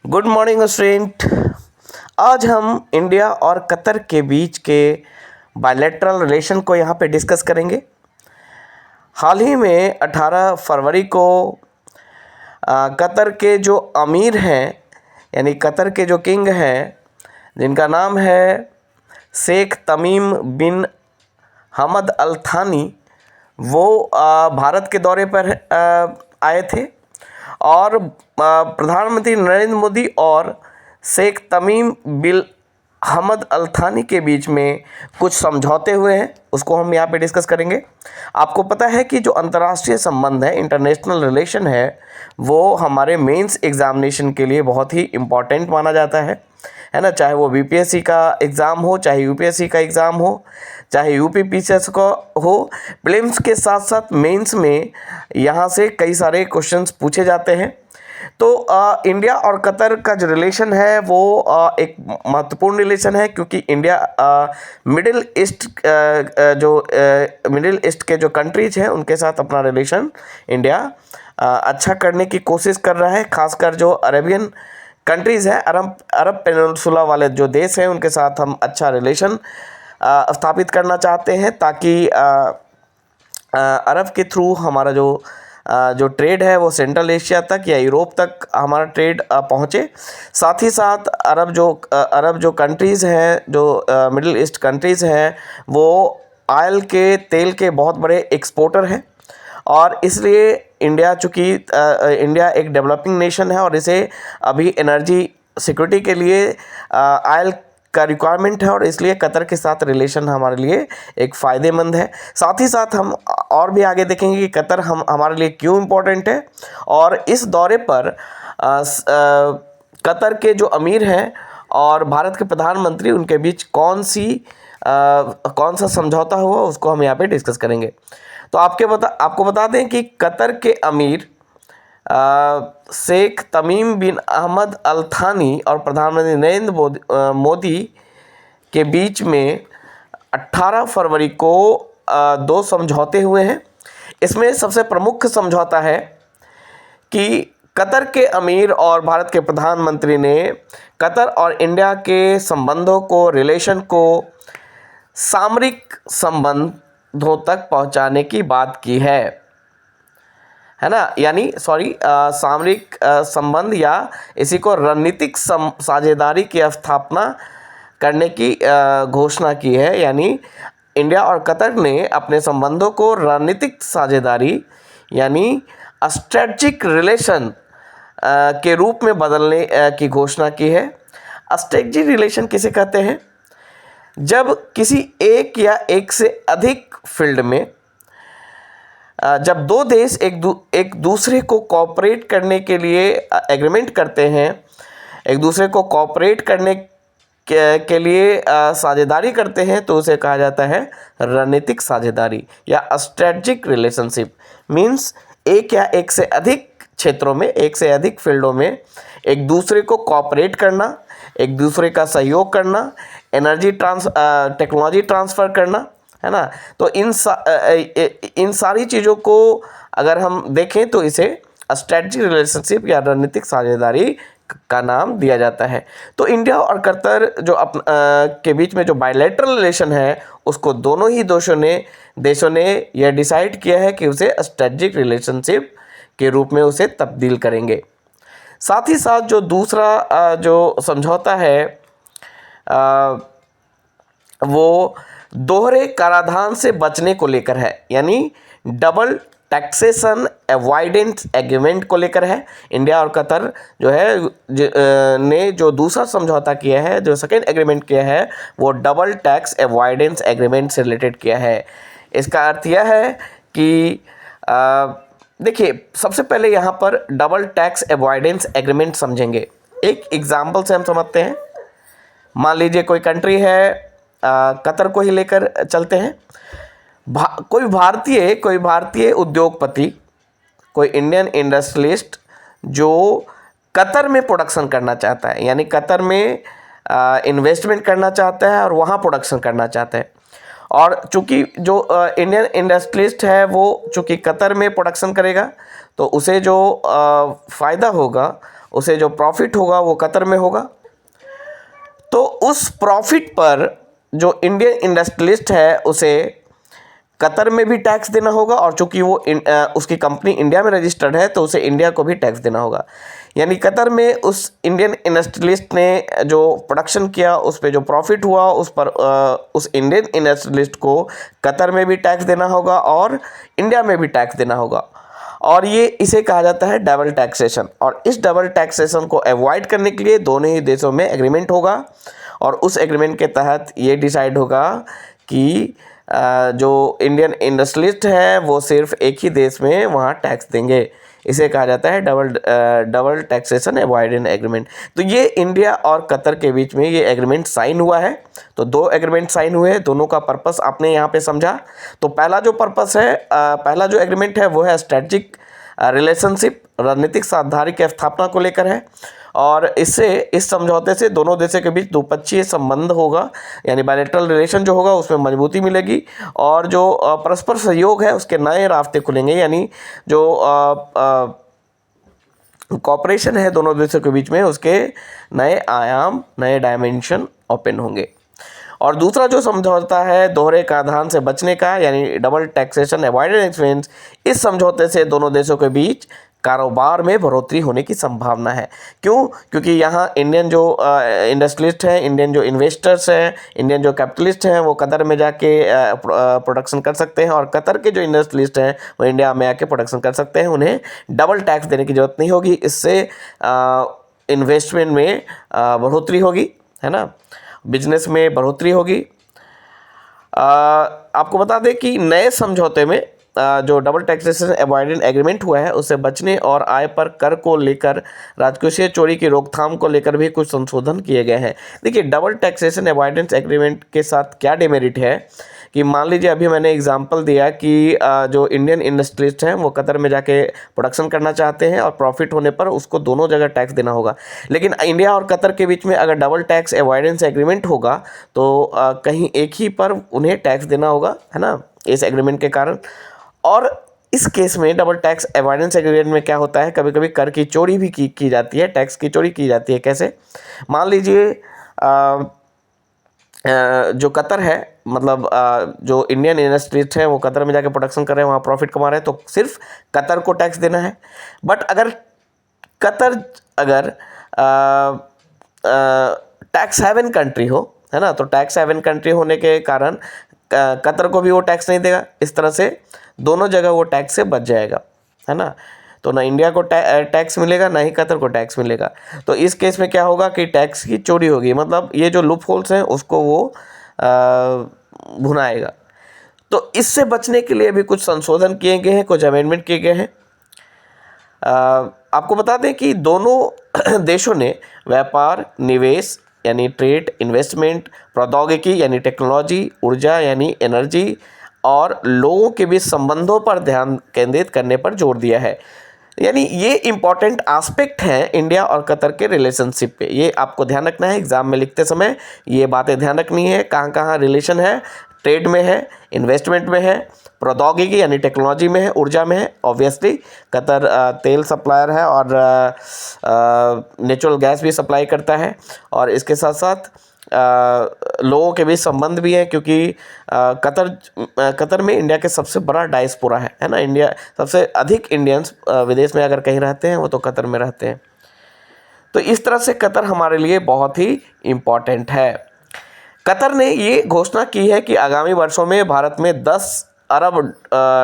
Good morning student. आज हम India और कतर के बीच के बायलैटरल रिलेशन को यहाँ पे डिस्कस करेंगे। हाल ही में 18 फरवरी को कतर के जो अमीर हैं यानी कतर के जो किंग हैं जिनका नाम है शेख तमीम बिन हमद अल थानी, वो भारत के दौरे पर आए थे और प्रधानमंत्री नरेंद्र मोदी और शेख तमीम बिन हमद अल थानी के बीच में कुछ समझौते हुए हैं, उसको हम यहाँ पे डिस्कस करेंगे। आपको पता है कि जो अंतर्राष्ट्रीय संबंध है, इंटरनेशनल रिलेशन वो हमारे मेंस एग्जामिनेशन के लिए बहुत ही इम्पॉर्टेंट माना जाता है ना। चाहे वो बीपीएससी का एग्ज़ाम हो, चाहे यूपीएससी का एग्ज़ाम हो, चाहे यूपीपीसीएस का हो, प्रीलिम्स के साथ साथ मेंस में यहाँ से कई सारे क्वेश्चंस पूछे जाते हैं। तो इंडिया और कतर का जो रिलेशन है वो एक महत्वपूर्ण रिलेशन है, क्योंकि इंडिया मिडिल ईस्ट के जो कंट्रीज हैं उनके साथ अपना रिलेशन इंडिया अच्छा करने की कोशिश कर रहा है। खासकर जो अरेबियन कंट्रीज़ हैं, अरब पेनिनसुला वाले जो देश हैं, उनके साथ हम अच्छा रिलेशन स्थापित करना चाहते हैं, ताकि अरब के थ्रू हमारा जो ट्रेड है वो सेंट्रल एशिया तक या यूरोप तक हमारा ट्रेड पहुँचे। साथ ही साथ अरब जो कंट्रीज़ हैं, जो मिडिल ईस्ट कंट्रीज़ हैं, वो ऑयल के तेल के बहुत बड़े एक्सपोर्टर हैं और इसलिए इंडिया चूँकि इंडिया एक डेवलपिंग नेशन है और इसे अभी एनर्जी सिक्योरिटी के लिए ऑयल का रिक्वायरमेंट है और इसलिए कतर के साथ रिलेशन हमारे लिए एक फ़ायदेमंद है। साथ ही साथ हम और भी आगे देखेंगे कि कतर हमारे लिए क्यों इम्पोर्टेंट है और इस दौरे पर कतर के जो अमीर हैं और भारत के प्रधानमंत्री, उनके बीच कौन सा समझौता हुआ उसको हम यहाँ पे डिस्कस करेंगे। तो आपको बता दें कि कतर के अमीर शेख तमीम बिन अहमद अल थानी और प्रधानमंत्री नरेंद्र मोदी के बीच में 18 फरवरी को दो समझौते हुए हैं। इसमें सबसे प्रमुख समझौता है कि कतर के अमीर और भारत के प्रधानमंत्री ने कतर और इंडिया के संबंधों को, रिलेशन को सामरिक संबंधों तक पहुंचाने की बात की है ना। यानी सामरिक संबंध या इसी को रणनीतिक साझेदारी की स्थापना करने की घोषणा की है। यानी इंडिया और कतर ने अपने संबंधों को रणनीतिक साझेदारी यानी स्ट्रेटजिक रिलेशन के रूप में बदलने की घोषणा की है। स्ट्रेटजिक रिलेशन किसे कहते हैं? जब किसी एक या एक से अधिक फील्ड में जब दो देश एक दूसरे को कोऑपरेट करने के लिए एग्रीमेंट करते हैं, एक दूसरे को कोऑपरेट करने के लिए साझेदारी करते हैं, तो उसे कहा जाता है रणनीतिक साझेदारी या स्ट्रेटजिक रिलेशनशिप। मीन्स एक या एक से अधिक क्षेत्रों में, एक से अधिक फील्डों में एक दूसरे को कोऑपरेट करना, एक दूसरे का सहयोग करना, टेक्नोलॉजी ट्रांसफ़र करना, है ना। तो इन सारी चीज़ों को अगर हम देखें तो इसे स्ट्रेटजिक रिलेशनशिप या रणनीतिक साझेदारी का नाम दिया जाता है। तो इंडिया और कतर के बीच में जो बायलैटरल रिलेशन है, उसको दोनों ही देशों ने यह डिसाइड किया है कि उसे स्ट्रेटजिक रिलेशनशिप के रूप में उसे तब्दील करेंगे। साथ ही साथ जो दूसरा जो समझौता है वो दोहरे कराधान से बचने को लेकर है, यानी डबल टैक्सेशन अवॉइडेंस एग्रीमेंट को लेकर है। इंडिया और कतर जो है ने जो दूसरा समझौता किया है, जो सेकेंड एग्रीमेंट किया है, वो डबल टैक्स अवॉइडेंस एग्रीमेंट से रिलेटेड किया है। इसका अर्थ यह है कि देखिए, सबसे पहले यहाँ पर डबल टैक्स अवॉइडेंस एग्रीमेंट समझेंगे। एक एग्जाम्पल से हम समझते हैं। मान लीजिए कोई कंट्री है, कतर को ही लेकर चलते हैं। कोई भारतीय उद्योगपति, कोई इंडियन इंडस्ट्रियलिस्ट जो कतर में प्रोडक्शन करना चाहता है, यानी कतर में इन्वेस्टमेंट करना चाहता है और वहाँ प्रोडक्शन करना चाहता है। और चूँकि जो इंडियन इंडस्ट्रियलिस्ट है वो चूँकि कतर में प्रोडक्शन करेगा, तो उसे जो फ़ायदा होगा उसे जो प्रॉफिट होगा वो कतर में होगा। तो उस प्रॉफिट पर जो इंडियन इंडस्ट्रियलिस्ट है उसे कतर में भी टैक्स देना होगा, और चूंकि वो उसकी कंपनी इंडिया में रजिस्टर्ड है तो उसे इंडिया को भी टैक्स देना होगा। यानी कतर में उस इंडियन इंडस्ट्रियलिस्ट ने जो प्रोडक्शन किया उस पर जो प्रॉफिट हुआ उस पर उस इंडियन इंडस्ट्रियलिस्ट को कतर में भी टैक्स देना होगा और इंडिया में भी टैक्स देना होगा। और ये इसे कहा जाता है डबल टैक्सेशन। और इस डबल टैक्सेशन को अवॉइड करने के लिए दोनों ही देशों में एग्रीमेंट होगा, और उस एग्रीमेंट के तहत ये डिसाइड होगा कि जो इंडियन इंडस्ट्रियलिस्ट है वो सिर्फ एक ही देश में वहाँ टैक्स देंगे। इसे कहा जाता है डबल टैक्सेशन अवॉइडेंस एग्रीमेंट। तो ये इंडिया और कतर के बीच में ये एग्रीमेंट साइन हुआ है। तो दो एग्रीमेंट साइन हुए हैं, दोनों का पर्पस आपने यहाँ पे समझा। तो पहला जो पर्पस है, पहला जो एग्रीमेंट है वो है स्ट्रेटजिक रिलेशनशिप, रणनीतिक साझेदारी की स्थापना को लेकर है। और इससे इस समझौते से दोनों देशों के बीच द्विपक्षीय संबंध होगा, यानी बायलैटरल रिलेशन जो होगा उसमें मजबूती मिलेगी, और जो परस्पर सहयोग है उसके नए रास्ते खुलेंगे। यानी जो कॉपरेशन है दोनों देशों के बीच में उसके नए आयाम, नए डायमेंशन ओपन होंगे। और दूसरा जो समझौता है दोहरे कराधान से बचने का, यानी डबल टैक्सेशन अवॉइडेंस एग्रीमेंट, इस समझौते से दोनों देशों के बीच कारोबार में बढ़ोतरी होने की संभावना है। क्यों? क्योंकि यहाँ इंडियन जो इंडस्ट्रियलिस्ट हैं, इंडियन जो इन्वेस्टर्स हैं, इंडियन जो कैपिटलिस्ट हैं वो कतर में जाके प्रोडक्शन कर सकते हैं, और कतर के जो इंडस्ट्रियलिस्ट हैं वो इंडिया में आके प्रोडक्शन कर सकते हैं। उन्हें डबल टैक्स देने की ज़रूरत नहीं होगी। इससे इन्वेस्टमेंट में बढ़ोतरी होगी, है ना, बिजनेस में बढ़ोतरी होगी। आपको बता दें कि नए समझौते में जो डबल टैक्सेशन अवॉइडेंस एग्रीमेंट हुआ है उससे बचने और आय पर कर को लेकर, राजकोषीय चोरी की रोकथाम को लेकर भी कुछ संशोधन किए गए हैं। देखिए, डबल टैक्सेशन अवॉइडेंस एग्रीमेंट के साथ क्या डिमेरिट है कि मान लीजिए अभी मैंने एग्जांपल दिया कि जो इंडियन इंडस्ट्रियलिस्ट हैं वो कतर में जाके प्रोडक्शन करना चाहते हैं और प्रॉफिट होने पर उसको दोनों जगह टैक्स देना होगा। लेकिन इंडिया और कतर के बीच में अगर डबल टैक्स अवॉइडेंस एग्रीमेंट होगा तो कहीं एक ही पर उन्हें टैक्स देना होगा, है ना, इस एग्रीमेंट के कारण। और इस केस में डबल टैक्स अवॉइडेंस एग्रीमेंट में क्या होता है, कभी कभी कर की चोरी भी की जाती है, टैक्स की चोरी की जाती है। कैसे? मान लीजिए जो कतर है, मतलब जो इंडियन इंडस्ट्रीज हैं वो कतर में जाके प्रोडक्शन कर रहे हैं, वहाँ प्रॉफिट कमा रहे हैं, तो सिर्फ कतर को टैक्स देना है। बट अगर कतर अगर टैक्स हेवन कंट्री हो, है ना, तो टैक्स हेवन कंट्री होने के कारण कतर को भी वो टैक्स नहीं देगा। इस तरह से दोनों जगह वो टैक्स से बच जाएगा, है ना। तो ना इंडिया को टैक्स मिलेगा, ना ही कतर को टैक्स मिलेगा। तो इस केस में क्या होगा कि टैक्स की चोरी होगी, मतलब ये जो लूप होल्स हैं उसको वो भुनाएगा। तो इससे बचने के लिए भी कुछ संशोधन किए गए हैं, कुछ अमेंडमेंट किए गए हैं। आपको बता दें कि दोनों देशों ने व्यापार, निवेश यानी ट्रेड, इन्वेस्टमेंट, प्रौद्योगिकी यानी टेक्नोलॉजी, ऊर्जा यानी एनर्जी, और लोगों के बीच संबंधों पर ध्यान केंद्रित करने पर जोर दिया है। यानी ये इंपॉर्टेंट एस्पेक्ट हैं इंडिया और कतर के रिलेशनशिप पे। ये आपको ध्यान रखना है, एग्जाम में लिखते समय ये बातें ध्यान रखनी है। कहाँ कहाँ रिलेशन है? ट्रेड में है, इन्वेस्टमेंट में है, प्रौद्योगिकी यानी टेक्नोलॉजी में है, ऊर्जा में है। ऑब्वियसली कतर तेल सप्लायर है और नेचुरल गैस भी सप्लाई करता है, और इसके साथ साथ लोगों के बीच संबंध भी है, क्योंकि कतर में इंडिया के सबसे बड़ा डायस्पोरा है ना। इंडिया सबसे अधिक इंडियंस विदेश में अगर कहीं रहते हैं वो तो कतर में रहते हैं। तो इस तरह से कतर हमारे लिए बहुत ही इम्पॉर्टेंट है। कतर ने ये घोषणा की है कि आगामी वर्षों में भारत में 10 अरब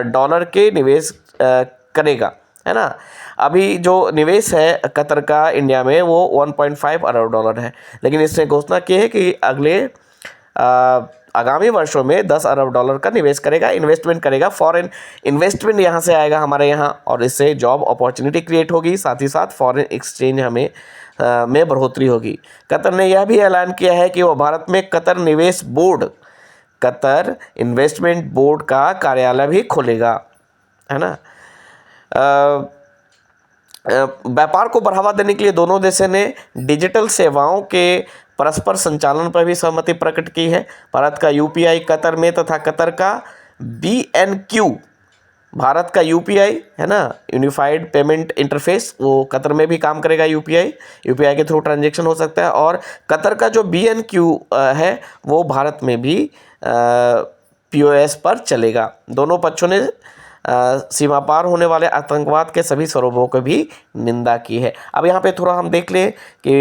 डॉलर के निवेश करेगा, है ना। अभी जो निवेश है कतर का इंडिया में वो 1.5 अरब डॉलर है, लेकिन इसने घोषणा की है कि अगले आगामी वर्षों में 10 अरब डॉलर का निवेश करेगा, इन्वेस्टमेंट करेगा। फॉरेन इन्वेस्टमेंट यहाँ से आएगा हमारे यहाँ, और इससे जॉब अपॉर्चुनिटी क्रिएट होगी, साथ ही साथ फॉरेन एक्सचेंज हमें में बढ़ोतरी होगी। कतर ने यह भी ऐलान किया है कि वो भारत में कतर निवेश बोर्ड, कतर इन्वेस्टमेंट बोर्ड का कार्यालय भी खोलेगा, है ना। व्यापार को बढ़ावा देने के लिए दोनों देशों ने डिजिटल सेवाओं के परस्पर संचालन पर भी सहमति प्रकट की है। भारत का यूपीआई कतर में तथा कतर का BNQ भारत का यूपीआई है ना, यूनिफाइड पेमेंट इंटरफेस, वो कतर में भी काम करेगा। यूपीआई के थ्रू ट्रांजैक्शन हो सकता है। और कतर का जो BNQ है वो भारत में भी POS पर चलेगा। दोनों पक्षों ने सीमा पार होने वाले आतंकवाद के सभी स्वरूपों की भी निंदा की है। अब यहाँ पे थोड़ा हम देख लें कि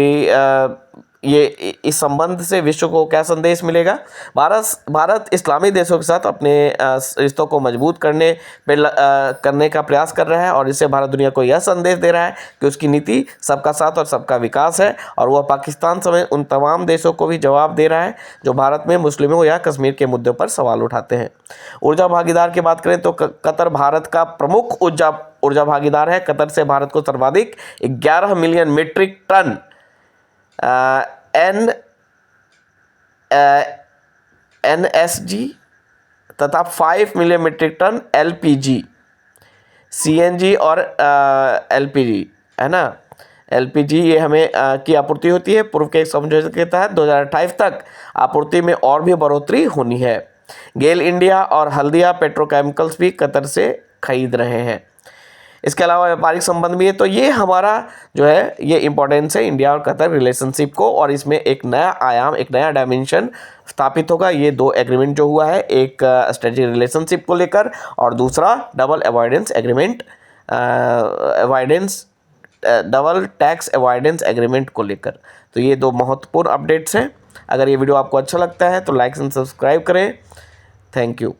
ये इस संबंध से विश्व को क्या संदेश मिलेगा। भारत इस्लामी देशों के साथ अपने रिश्तों को मजबूत करने का प्रयास कर रहा है, और इससे भारत दुनिया को यह संदेश दे रहा है कि उसकी नीति सबका साथ और सबका विकास है, और वह पाकिस्तान समेत उन तमाम देशों को भी जवाब दे रहा है जो भारत में मुस्लिमों या कश्मीर के मुद्दों पर सवाल उठाते हैं। ऊर्जा भागीदार की बात करें तो कतर भारत का प्रमुख ऊर्जा भागीदार है। कतर से भारत को सर्वाधिक 11 मिलियन मीट्रिक टन NSG तथा 5 million metric ton LPG, CNG और LPG है ना, LPG ये हमें की आपूर्ति होती है। पूर्व के एक समझौते के तहत 2028 तक आपूर्ति में और भी बढ़ोतरी होनी है। गेल इंडिया और हल्दिया पेट्रोकेमिकल्स भी कतर से खरीद रहे हैं। इसके अलावा व्यापारिक संबंध भी है। तो ये हमारा जो है ये इम्पोर्टेंस है इंडिया और कतर रिलेशनशिप को, और इसमें एक नया आयाम, एक नया डायमेंशन स्थापित होगा। ये 2 एग्रीमेंट जो हुआ है, एक स्ट्रेटेजिक रिलेशनशिप को लेकर और दूसरा डबल टैक्स अवॉइडेंस एग्रीमेंट को लेकर। तो ये 2 महत्वपूर्ण अपडेट्स हैं। अगर ये वीडियो आपको अच्छा लगता है तो लाइक एंड सब्सक्राइब करें। Thank you.